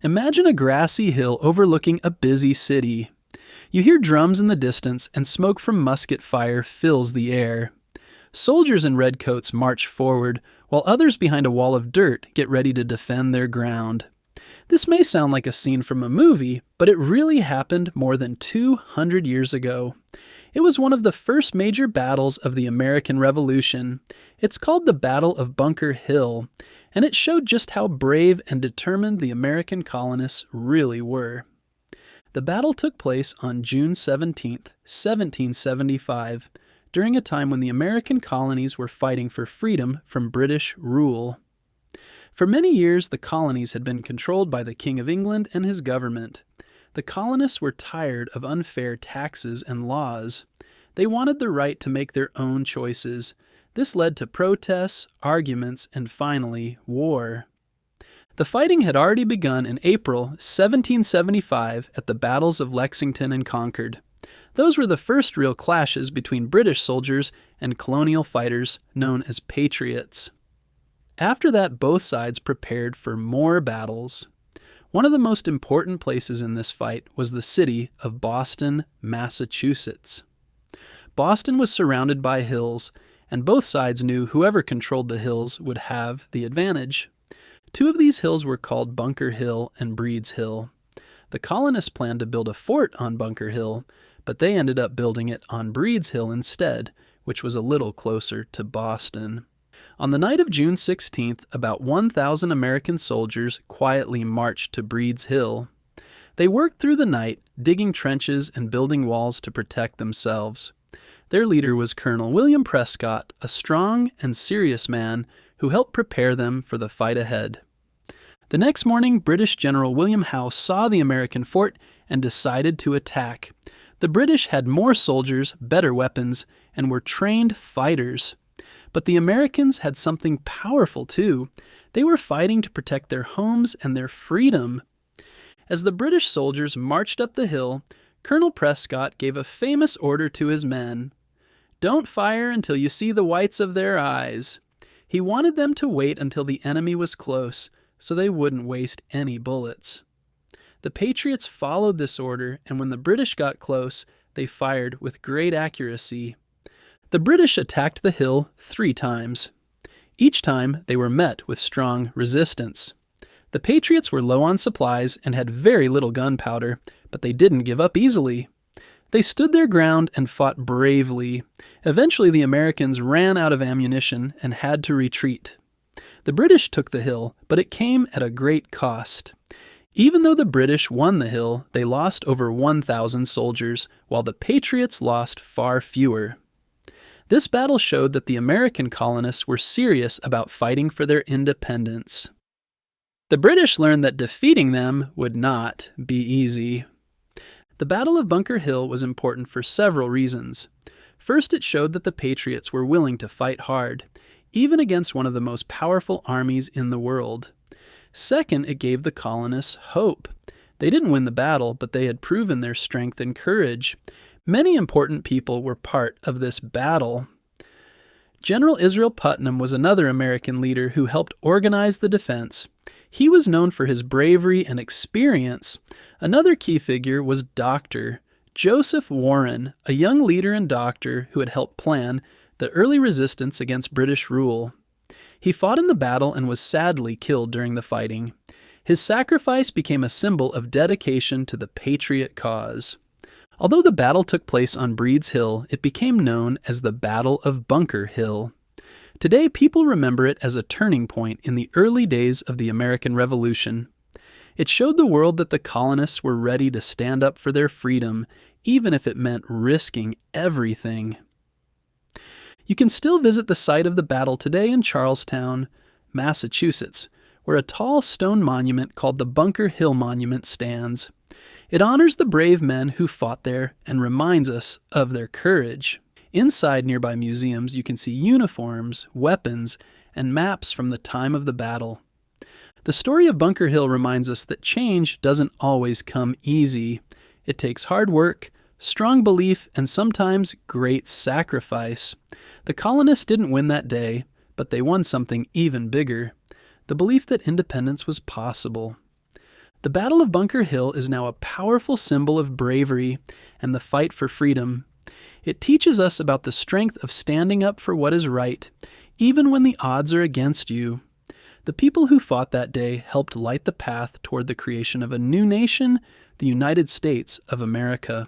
Imagine a grassy hill overlooking a busy city. You hear drums in the distance, and smoke from musket fire fills the air. Soldiers in red coats march forward, while others behind a wall of dirt get ready to defend their ground. This may sound like a scene from a movie, but it really happened more than 200 years ago. It was one of the first major battles of the American Revolution. It's called the Battle of Bunker Hill, and it showed just how brave and determined the American colonists really were. The battle took place on June 17, 1775, during a time when the American colonies were fighting for freedom from British rule. For many years, the colonies had been controlled by the King of England and his government. The colonists were tired of unfair taxes and laws. They wanted the right to make their own choices. This led to protests, arguments, and finally, war. The fighting had already begun in April 1775 at the battles of Lexington and Concord. Those were the first real clashes between British soldiers and colonial fighters known as patriots. After that, both sides prepared for more battles. One of the most important places in this fight was the city of Boston, Massachusetts. Boston was surrounded by hills, and both sides knew whoever controlled the hills would have the advantage. Two of these hills were called Bunker Hill and Breed's Hill. The colonists planned to build a fort on Bunker Hill, but they ended up building it on Breed's Hill instead, which was a little closer to Boston. On the night of June 16th, about 1,000 American soldiers quietly marched to Breed's Hill. They worked through the night, digging trenches and building walls to protect themselves. Their leader was Colonel William Prescott, a strong and serious man who helped prepare them for the fight ahead. The next morning, British General William Howe saw the American fort and decided to attack. The British had more soldiers, better weapons, and were trained fighters. But the Americans had something powerful too. They were fighting to protect their homes and their freedom. As the British soldiers marched up the hill, Colonel Prescott gave a famous order to his men. Don't fire until you see the whites of their eyes. He wanted them to wait until the enemy was close, so they wouldn't waste any bullets. The Patriots followed this order, and when the British got close, they fired with great accuracy. The British attacked the hill 3 times. Each time, they were met with strong resistance. The Patriots were low on supplies and had very little gunpowder, but they didn't give up easily. They stood their ground and fought bravely. Eventually, the Americans ran out of ammunition and had to retreat. The British took the hill, but it came at a great cost. Even though the British won the hill, they lost over 1,000 soldiers, while the Patriots lost far fewer. This battle showed that the American colonists were serious about fighting for their independence. The British learned that defeating them would not be easy. The Battle of Bunker Hill was important for several reasons. First, it showed that the Patriots were willing to fight hard, even against one of the most powerful armies in the world. Second, it gave the colonists hope. They didn't win the battle, but they had proven their strength and courage. Many important people were part of this battle. General Israel Putnam was another American leader who helped organize the defense. He was known for his bravery and experience. Another key figure was Dr. Joseph Warren, a young leader and doctor who had helped plan the early resistance against British rule. He fought in the battle and was sadly killed during the fighting. His sacrifice became a symbol of dedication to the Patriot cause. Although the battle took place on Breed's Hill, it became known as the Battle of Bunker Hill. Today, people remember it as a turning point in the early days of the American Revolution. It showed the world that the colonists were ready to stand up for their freedom, even if it meant risking everything. You can still visit the site of the battle today in Charlestown, Massachusetts, where a tall stone monument called the Bunker Hill Monument stands. It honors the brave men who fought there and reminds us of their courage. Inside nearby museums, you can see uniforms, weapons, and maps from the time of the battle. The story of Bunker Hill reminds us that change doesn't always come easy. It takes hard work, strong belief, and sometimes great sacrifice. The colonists didn't win that day, but they won something even bigger: the belief that independence was possible. The Battle of Bunker Hill is now a powerful symbol of bravery and the fight for freedom. It teaches us about the strength of standing up for what is right, even when the odds are against you. The people who fought that day helped light the path toward the creation of a new nation, the United States of America.